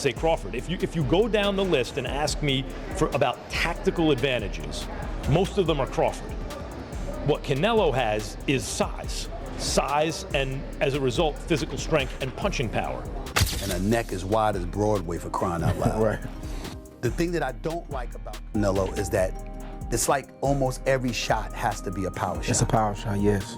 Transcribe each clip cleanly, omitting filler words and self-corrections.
say Crawford. If you go down the list and ask me about tactical advantages, most of them are Crawford. What Canelo has is size, and as a result, physical strength and punching power. And a neck as wide as Broadway, for crying out loud. Right. The thing that I don't like about Canelo is that it's like almost every shot has to be a power shot. It's a power shot, yes.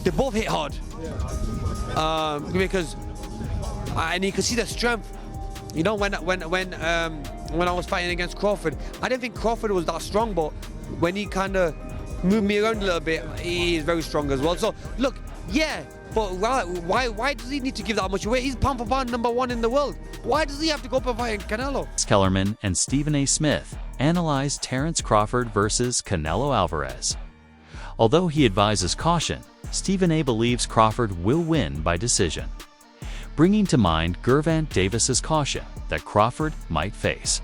They both hit hard. Because and you can see the strength. You know, when I was fighting against Crawford, I didn't think Crawford was that strong, but when he kind of moved me around a little bit, he is very strong as well. So look, yeah, but why does he need to give that much away? He's pound for pound #1 in the world. Why does he have to go up and fight Canelo? Kellerman and Stephen A. Smith analyzed Terence Crawford versus Canelo Alvarez. Although he advises caution, Stephen A. believes Crawford will win by decision, bringing to mind Gervonta Davis's caution that Crawford might face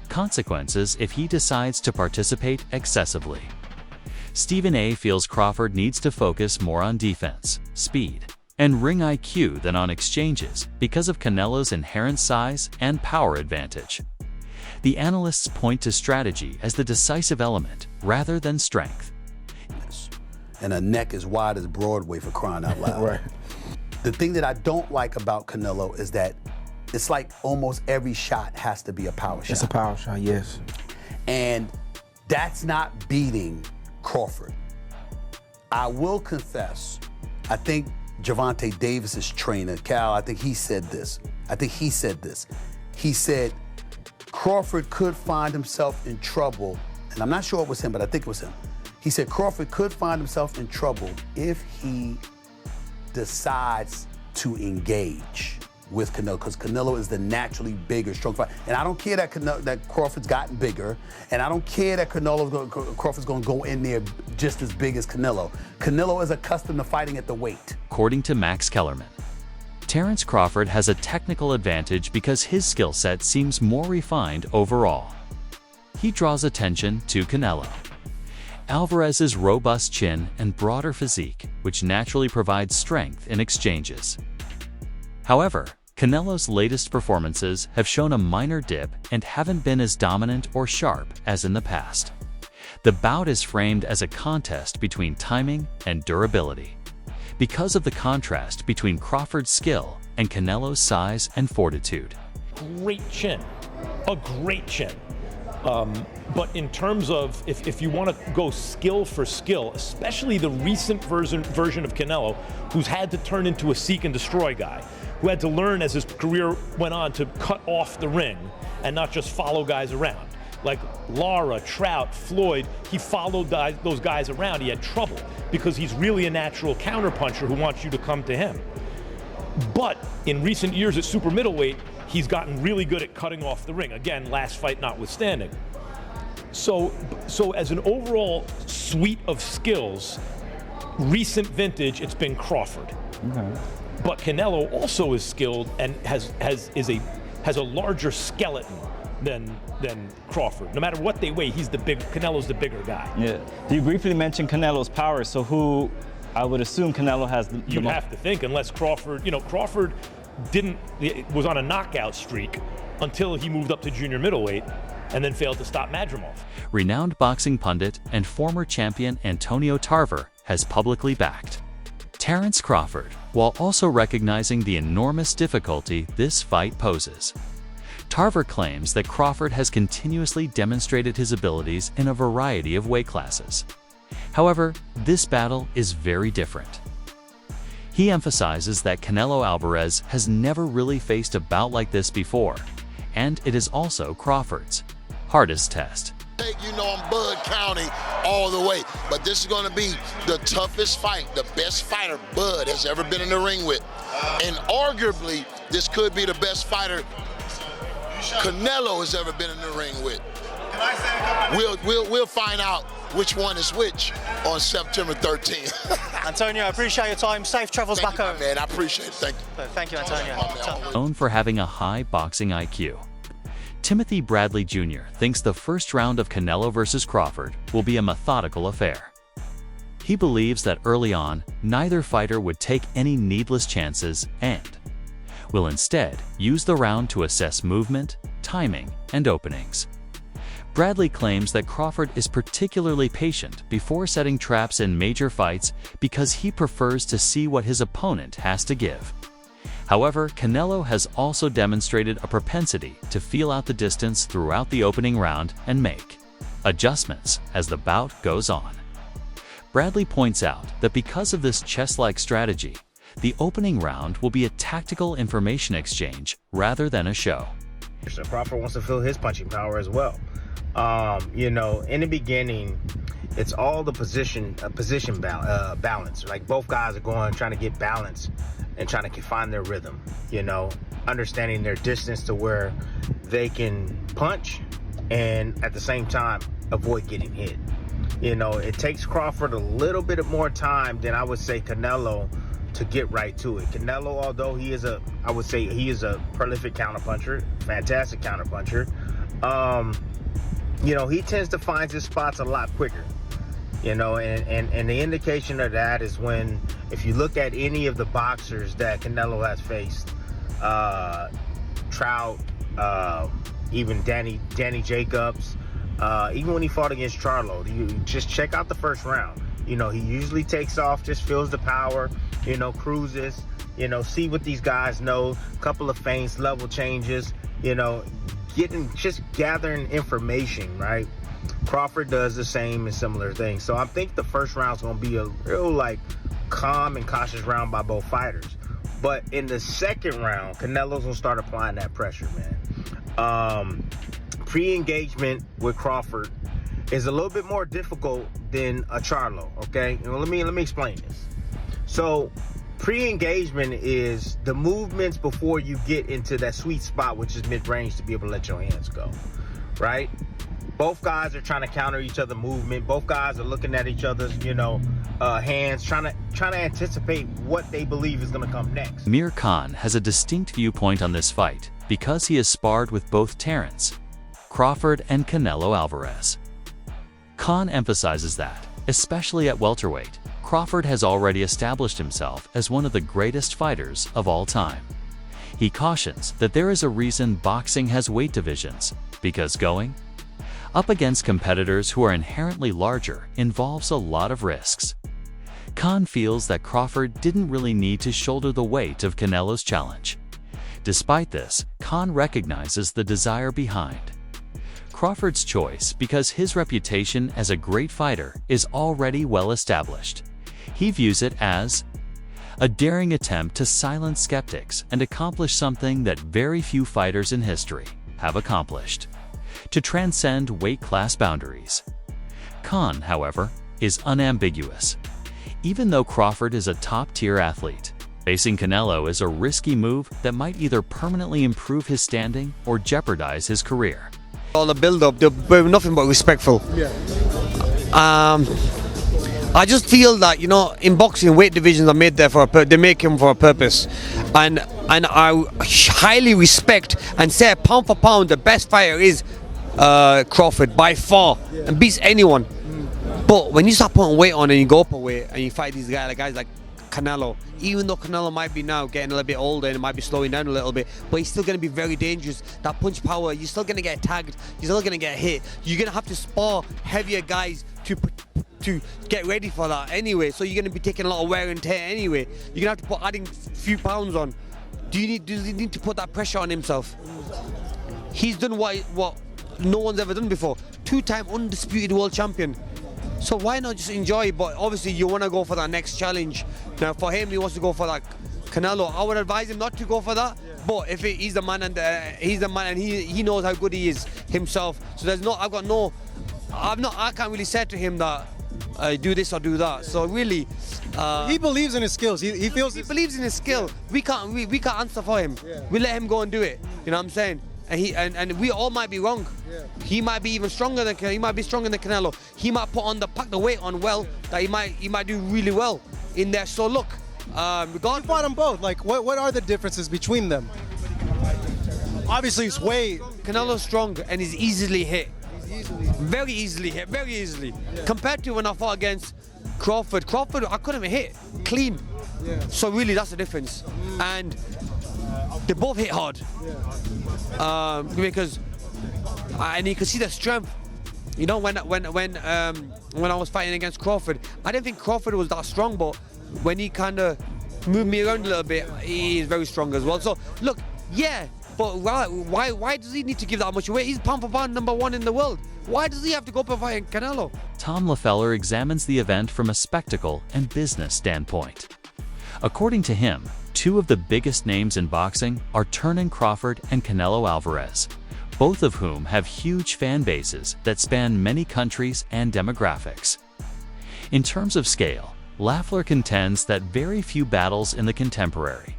consequences if he decides to participate excessively. Stephen A. feels Crawford needs to focus more on defense, speed, and ring IQ than on exchanges because of Canelo's inherent size and power advantage. The analysts point to strategy as the decisive element rather than strength. And a neck as wide as Broadway, for crying out loud. Right. The thing that I don't like about Canelo is that it's like almost every shot has to be a power shot. It's a power shot, yes. And that's not beating Crawford. I will confess, I think Gervonta Davis's trainer, Cal, I think he said this. He said Crawford could find himself in trouble, and I'm not sure it was him, but I think it was him. He said Crawford could find himself in trouble if he decides to engage with Canelo, because Canelo is the naturally bigger, strong fighter. And I don't care that Crawford's gotten bigger, and I don't care that Crawford's going to go in there just as big as Canelo. Canelo is accustomed to fighting at the weight. According to Max Kellerman, Terence Crawford has a technical advantage because his skill set seems more refined overall. He draws attention to Canelo. Alvarez's robust chin and broader physique, which naturally provides strength in exchanges. However, Canelo's latest performances have shown a minor dip and haven't been as dominant or sharp as in the past. The bout is framed as a contest between timing and durability, because of the contrast between Crawford's skill and Canelo's size and fortitude. Great chin, a great chin. But in terms of, if you want to go skill for skill, especially the recent version of Canelo, who's had to turn into a seek and destroy guy, who had to learn as his career went on to cut off the ring and not just follow guys around. Like Lara, Trout, Floyd, he followed those guys around. He had trouble because he's really a natural counterpuncher who wants you to come to him. But in recent years at super middleweight, he's gotten really good at cutting off the ring. Again, last fight notwithstanding. So as an overall suite of skills, recent vintage, it's been Crawford. Okay. But Canelo also is skilled and has a larger skeleton than Crawford. No matter what they weigh, Canelo's the bigger guay. Yeah. You briefly mentioned Canelo's power, so who, I would assume Canelo has the You'd have to think, unless Crawford, Crawford was on a knockout streak until he moved up to junior middleweight and then failed to stop Madrimov. Renowned boxing pundit and former champion Antonio Tarver has publicly backed Terence Crawford, while also recognizing the enormous difficulty this fight poses. Tarver claims that Crawford has continuously demonstrated his abilities in a variety of weight classes. However, this battle is very different. He emphasizes that Canelo Alvarez has never really faced a bout like this before, and it is also Crawford's hardest test. You know I'm Bud County all the way, but this is going to be the toughest fight, the best fighter Bud has ever been in the ring with. And arguably, this could be the best fighter Canelo has ever been in the ring with. We'll find out which one is which on September 13th. Antonio, I appreciate your time. Safe travels back home. Man, I appreciate it. Thank you. Thank you, Antonio. Known for having a high boxing IQ, Timothy Bradley Jr. thinks the first round of Canelo versus Crawford will be a methodical affair. He believes that early on, neither fighter would take any needless chances and will instead use the round to assess movement, timing, and openings. Bradley claims that Crawford is particularly patient before setting traps in major fights because he prefers to see what his opponent has to give. However, Canelo has also demonstrated a propensity to feel out the distance throughout the opening round and make adjustments as the bout goes on. Bradley points out that because of this chess-like strategy, the opening round will be a tactical information exchange rather than a show. So Crawford wants to feel his punching power as well. You know, in the beginning, it's all the position balance. Like both guys are trying to get balance and trying to find their rhythm. You know, understanding their distance to where they can punch and at the same time avoid getting hit. You know, it takes Crawford a little bit more time than I would say Canelo to get right to it. Canelo, although I would say he is a prolific counterpuncher, fantastic counterpuncher. You know, he tends to find his spots a lot quicker. You know, and the indication of that is when, if you look at any of the boxers that Canelo has faced, Trout, even Danny Jacobs, even when he fought against Charlo, you just check out the first round. You know, he usually takes off, just feels the power, you know, cruises, you know, see what these guys know, couple of feints, level changes, you know, just gathering information, right? Crawford does the same and similar things. So I think the first round's going to be a real, like, calm and cautious round by both fighters. But in the second round, Canelo's going to start applying that pressure, man. Pre-engagement with Crawford is a little bit more difficult than a Charlo, okay? You know, let me explain this. So pre-engagement is the movements before you get into that sweet spot, which is mid-range, to be able to let your hands go, right? Both guys are trying to counter each other's movement. Both guys are looking at each other's, you know, hands, trying to anticipate what they believe is going to come next. Amir Khan has a distinct viewpoint on this fight because he has sparred with both Terence, Crawford, and Canelo Alvarez. Khan emphasizes that, especially at welterweight, Crawford has already established himself as one of the greatest fighters of all time. He cautions that there is a reason boxing has weight divisions, because going up against competitors who are inherently larger involves a lot of risks. Khan feels that Crawford didn't really need to shoulder the weight of Canelo's challenge. Despite this, Khan recognizes the desire behind Crawford's choice because his reputation as a great fighter is already well established. He views it as a daring attempt to silence skeptics and accomplish something that very few fighters in history have accomplished: to transcend weight class boundaries. Khan, however, is unambiguous. Even though Crawford is a top-tier athlete, facing Canelo is a risky move that might either permanently improve his standing or jeopardize his career. All the build-up, they're nothing but respectful. Yeah. I just feel that, you know, in boxing, weight divisions are made there they make them for a purpose, and I highly respect and say pound for pound the best fighter is Crawford by far, and beats anyone. But when you start putting weight on and you go up a weight and you fight these guys like Canelo, even though Canelo might be now getting a little bit older and it might be slowing down a little bit, but he's still going to be very dangerous. That punch power, you're still going to get tagged, you're still going to get hit. You're going to have to spar heavier guys to get ready for that anyway, so you're going to be taking a lot of wear and tear anyway. You're going to have to put adding a few pounds on. Does he need to put that pressure on himself? He's done what no one's ever done before. 2-time undisputed world champion. So why not just enjoy? But obviously you want to go for that next challenge. Now for him, he wants to go for that Canelo. I would advise him not to go for that. But if he's the man and he knows how good he is himself. So I can't really say to him that do this or do that. So really, he believes in his skills. He feels he believes in his skill. We can't answer for him. Yeah. We let him go and do it. You know what I'm saying? And we all might be wrong. Yeah. He might be even stronger than Canelo. He might pack the weight on well, that he might do really well in there. So look, you fought them both. Like what are the differences between them? Obviously, he's Canelo's strong and he's easily hit. Very easily hit, very easily. Yeah. Compared to when I fought against Crawford, I couldn't hit clean. Yeah. So really, that's the difference. And they both hit hard. Because and you can see the strength. You know, when I was fighting against Crawford, I didn't think Crawford was that strong, but when he kind of moved me around a little bit, he is very strong as well. So look, yeah, but why does he need to give that much away? He's pound for pound #1 in the world. Why does he have to go up and fight Canelo? Tom Leffeller examines the event from a spectacle and business standpoint. According to him, two of the biggest names in boxing are Terence Crawford and Canelo Alvarez, both of whom have huge fan bases that span many countries and demographics. In terms of scale, Lafleur contends that very few battles in the contemporary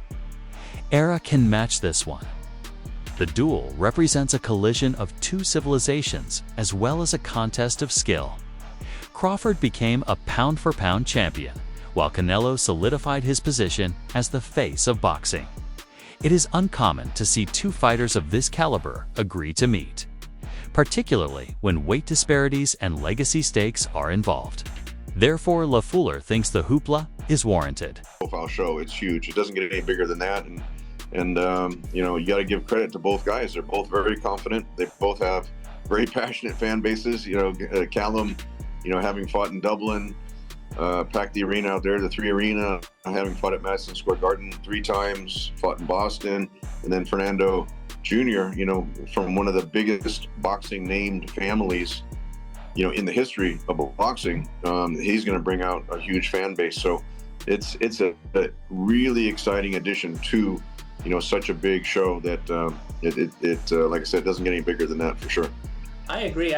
era can match this one. The duel represents a collision of two civilizations as well as a contest of skill. Crawford became a pound-for-pound champion, while Canelo solidified his position as the face of boxing. It is uncommon to see two fighters of this caliber agree to meet, particularly when weight disparities and legacy stakes are involved. Therefore, Lafleur thinks the hoopla is warranted. Profile show, it's huge. It doesn't get any bigger than that, and you know, you got to give credit to both guys. They're both very confident. They both have very passionate fan bases. You know, Callum, you know, having fought in Dublin, packed the arena out there, the 3 Arena, having fought at Madison Square Garden 3 times, fought in Boston, and then Fernando Jr., you know, from one of the biggest boxing named families, you know, in the history of boxing. He's going to bring out a huge fan base. So it's a really exciting addition to, you know, such a big show that like I said, doesn't get any bigger than that for sure. I agree.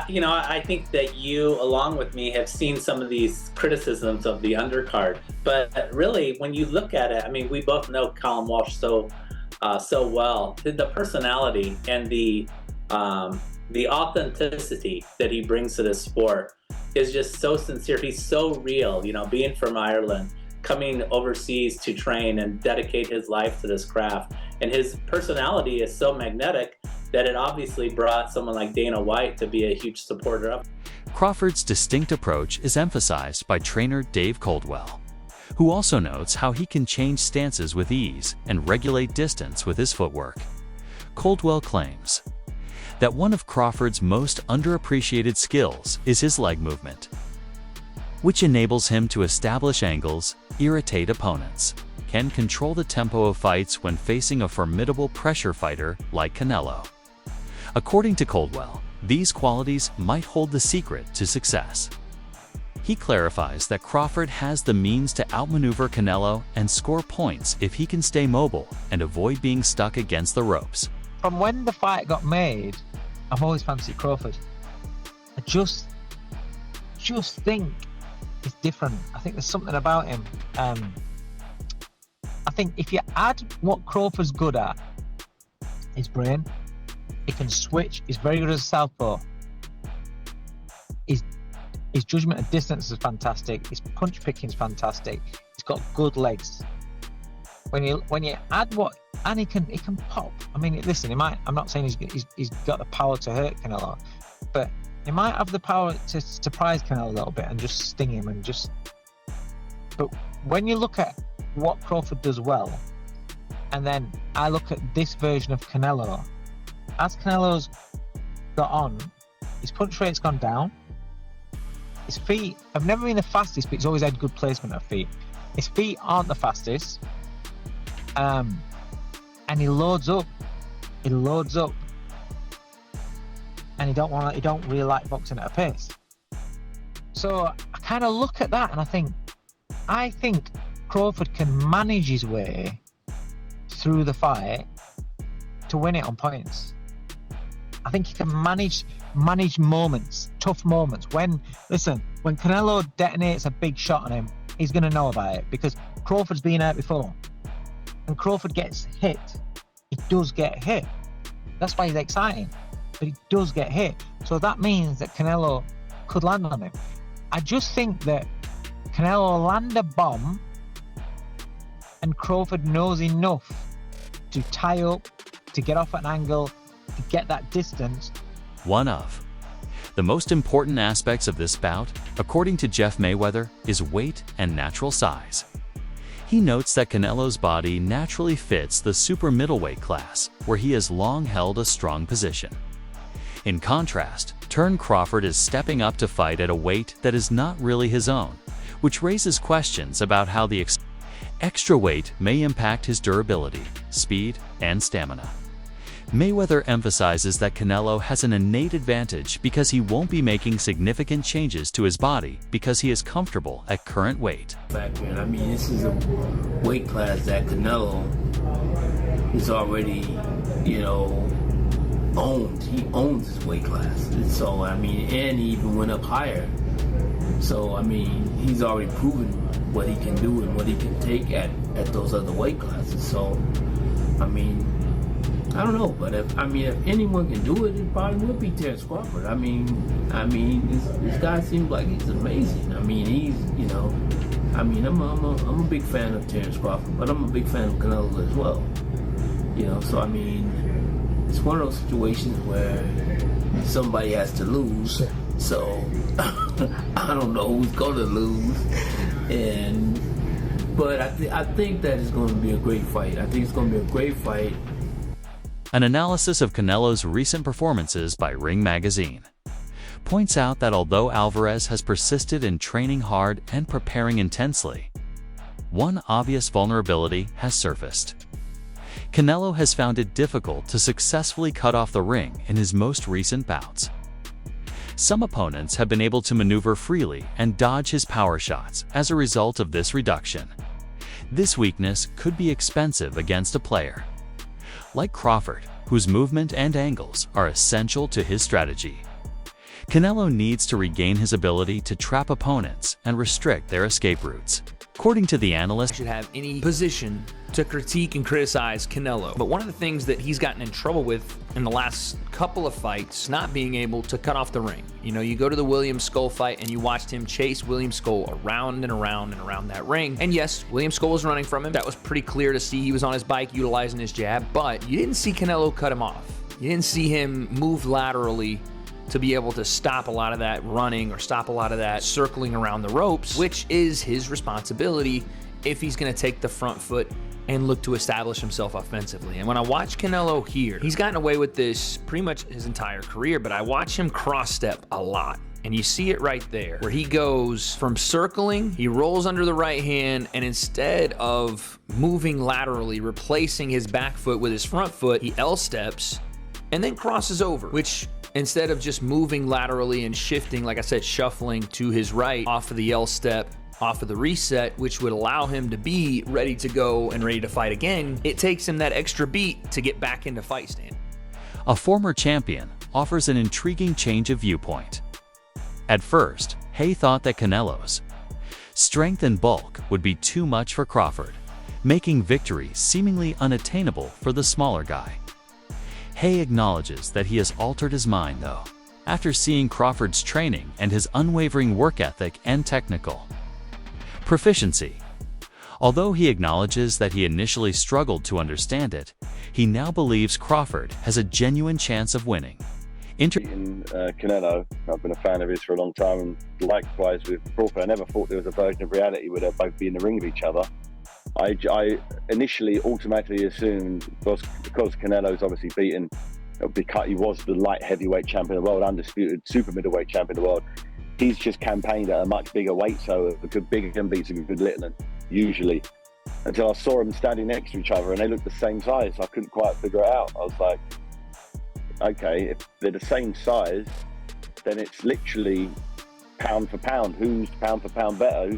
You know, I think that you, along with me, have seen some of these criticisms of the undercard. But really, when you look at it, I mean, we both know Callum Walsh so well. The personality and the authenticity that he brings to this sport is just so sincere. He's so real. You know, being from Ireland, coming overseas to train and dedicate his life to this craft, and his personality is so magnetic that it obviously brought someone like Dana White to be a huge supporter of. Crawford's distinct approach is emphasized by trainer Dave Coldwell, who also notes how he can change stances with ease and regulate distance with his footwork. Coldwell claims that one of Crawford's most underappreciated skills is his leg movement, which enables him to establish angles, irritate opponents, can control the tempo of fights when facing a formidable pressure fighter like Canelo. According to Coldwell, these qualities might hold the secret to success. He clarifies that Crawford has the means to outmaneuver Canelo and score points if he can stay mobile and avoid being stuck against the ropes. From when the fight got made, I've always fancied Crawford. I just think it's different. I think there's something about him. I think if you add what Crawford's good at, his brain, he can switch, he's very good as a southpaw. His judgment of distance is fantastic, his punch picking is fantastic, he's got good legs. When you add what, and he can pop. I mean, listen, I'm not saying he's got the power to hurt Canelo, but he might have the power to surprise Canelo a little bit and just sting him and just. But when you look at what Crawford does well, and then I look at this version of Canelo, as Canelo's got on, his punch rate's gone down. His feet have never been the fastest, but he's always had good placement of feet. His feet aren't the fastest, and he loads up. He loads up, and he don't really like boxing at a pace. So I kind of look at that and I think Crawford can manage his way through the fight to win it on points. I think he can manage moments, tough moments. When Canelo detonates a big shot on him, he's going to know about it because Crawford's been out before. When Crawford gets hit, he does get hit. That's why he's exciting, but he does get hit. So that means that Canelo could land on him. I just think that Canelo will land a bomb and Crawford knows enough to tie up, to get off at an angle, to get that distance. One of the most important aspects of this bout, according to Jeff Mayweather, is weight and natural size. He notes that Canelo's body naturally fits the super middleweight class, where he has long held a strong position. In contrast, Crawford is stepping up to fight at a weight that is not really his own, which raises questions about how the extra weight may impact his durability, speed, and stamina. Mayweather emphasizes that Canelo has an innate advantage because he won't be making significant changes to his body because he is comfortable at current weight. I mean, this is a weight class that Canelo is already, owned. He owns his weight class. And so, and he even went up higher. So, he's already proven what he can do and what he can take at those other weight classes. So, I don't know, but if anyone can do it, it probably would be Terence Crawford. This guy seems like he's amazing. I'm a big fan of Terence Crawford, but I'm a big fan of Canelo as well. So it's one of those situations where somebody has to lose. So I don't know who's gonna lose, but I think that it's going to be a great fight. I think it's going to be a great fight. An analysis of Canelo's recent performances by Ring Magazine points out that although Alvarez has persisted in training hard and preparing intensely, one obvious vulnerability has surfaced. Canelo has found it difficult to successfully cut off the ring in his most recent bouts. Some opponents have been able to maneuver freely and dodge his power shots as a result of this reduction. This weakness could be expensive against a player like Crawford, whose movement and angles are essential to his strategy. Canelo needs to regain his ability to trap opponents and restrict their escape routes. According to the analysts, should have any position to critique and criticize Canelo. But one of the things that he's gotten in trouble with in the last couple of fights, not being able to cut off the ring. You go to the William Skull fight and you watched him chase William Skull around and around and around that ring. And yes, William Skull was running from him. That was pretty clear to see. He was on his bike utilizing his jab, but you didn't see Canelo cut him off. You didn't see him move laterally to be able to stop a lot of that running or stop a lot of that circling around the ropes, which is his responsibility if he's going to take the front foot and look to establish himself offensively. And when I watch Canelo here, he's gotten away with this pretty much his entire career, but I watch him cross step a lot. And you see it right there, where he goes from circling, he rolls under the right hand, and instead of moving laterally, replacing his back foot with his front foot, he L-steps and then crosses over, which instead of just moving laterally and shifting, like I said, shuffling to his right off of the L-step, off of the reset, which would allow him to be ready to go and ready to fight again, it takes him that extra beat to get back into fight stand. A former champion offers an intriguing change of viewpoint. At first, Hay thought that Canelo's strength and bulk would be too much for Crawford, making victory seemingly unattainable for the smaller guy. Hay acknowledges that he has altered his mind, though, after seeing Crawford's training and his unwavering work ethic and technical proficiency. Although he acknowledges that he initially struggled to understand it, he now believes Crawford has a genuine chance of winning. Canelo, I've been a fan of his for a long time, and likewise with Crawford. I never thought there was a version of reality where they'd both be in the ring with each other. I initially automatically assumed, because Canelo's obviously beaten, because he was the light heavyweight champion of the world, undisputed super middleweight champion of the world, he's just campaigned at a much bigger weight, so a good bigger can beat a good little one, usually. Until I saw them standing next to each other and they looked the same size. I couldn't quite figure it out. I was like, okay, if they're the same size, then it's literally pound for pound. Who's pound for pound better?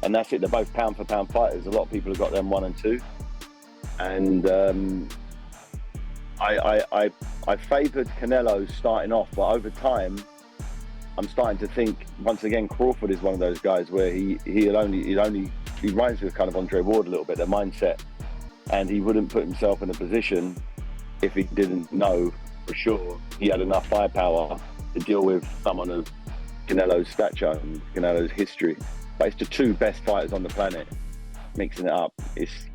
And that's it. They're both pound for pound fighters. A lot of people have got them 1 and 2. And I favoured Canelo starting off, but over time, I'm starting to think once again Crawford is one of those guys where he reminds me of kind of Andre Ward a little bit, their mindset, and he wouldn't put himself in a position if he didn't know for sure he had enough firepower to deal with someone of Canelo's stature and Canelo's history. But it's the two best fighters on the planet mixing it up. It's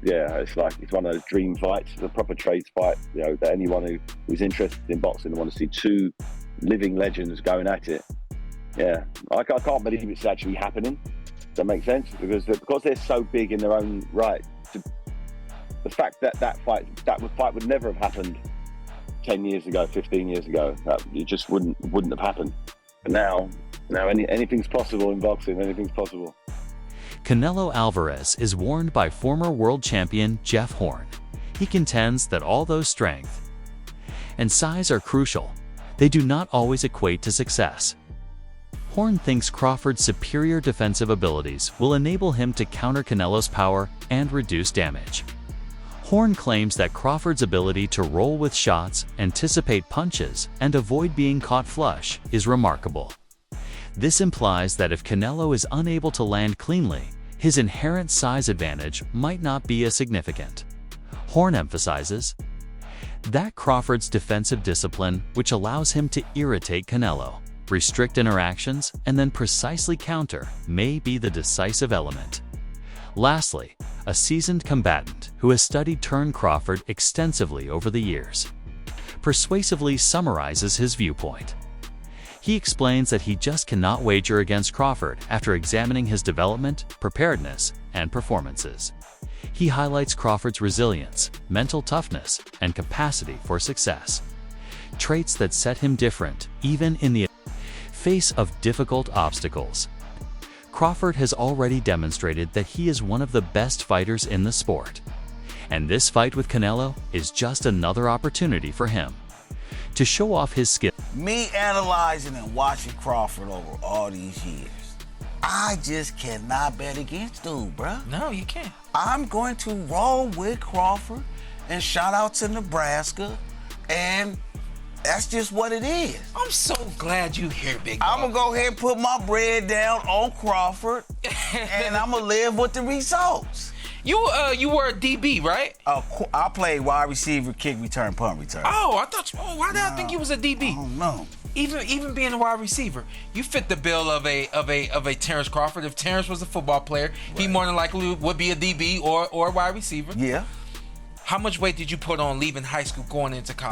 one of those dream fights, the proper trades fight. That anyone who's interested in boxing wants to see two living legends going at it. Yeah, I can't believe it's actually happening. that make sense? Because they're so big in their own right. The fact that fight would never have happened 10 years ago, 15 years ago. It just wouldn't have happened. But now anything's possible in boxing. Anything's possible. Canelo Alvarez is warned by former world champion Jeff Horn. He contends that although strength and size are crucial, they do not always equate to success. Horn thinks Crawford's superior defensive abilities will enable him to counter Canelo's power and reduce damage. Horn claims that Crawford's ability to roll with shots, anticipate punches, and avoid being caught flush is remarkable. This implies that if Canelo is unable to land cleanly, his inherent size advantage might not be as significant. Horn emphasizes that Crawford's defensive discipline, which allows him to irritate Canelo, restrict interactions, and then precisely counter, may be the decisive element. Lastly, a seasoned combatant who has studied Crawford extensively over the years persuasively summarizes his viewpoint. He explains that he just cannot wager against Crawford after examining his development, preparedness, and performances. He highlights Crawford's resilience, mental toughness, and capacity for success, traits that set him different even in the face of difficult obstacles. Crawford has already demonstrated that he is one of the best fighters in the sport, and this fight with Canelo is just another opportunity for him to show off his skill. Me analyzing and watching Crawford over all these years, I just cannot bet against dude, bruh. No, you can't. I'm going to roll with Crawford, and shout out to Nebraska, and that's just what it is. I'm so glad you here, big dog. I'm going to go ahead and put my bread down on Crawford, and I'm going to live with the results. You were a DB, right? I played wide receiver, kick return, punt return. Oh, I thought you. Oh, why did I think you was a DB? I don't know. Even being a wide receiver, you fit the bill of a Terence Crawford. If Terence was a football player, he more than likely would be a DB or a wide receiver. Yeah. How much weight did you put on leaving high school going into college?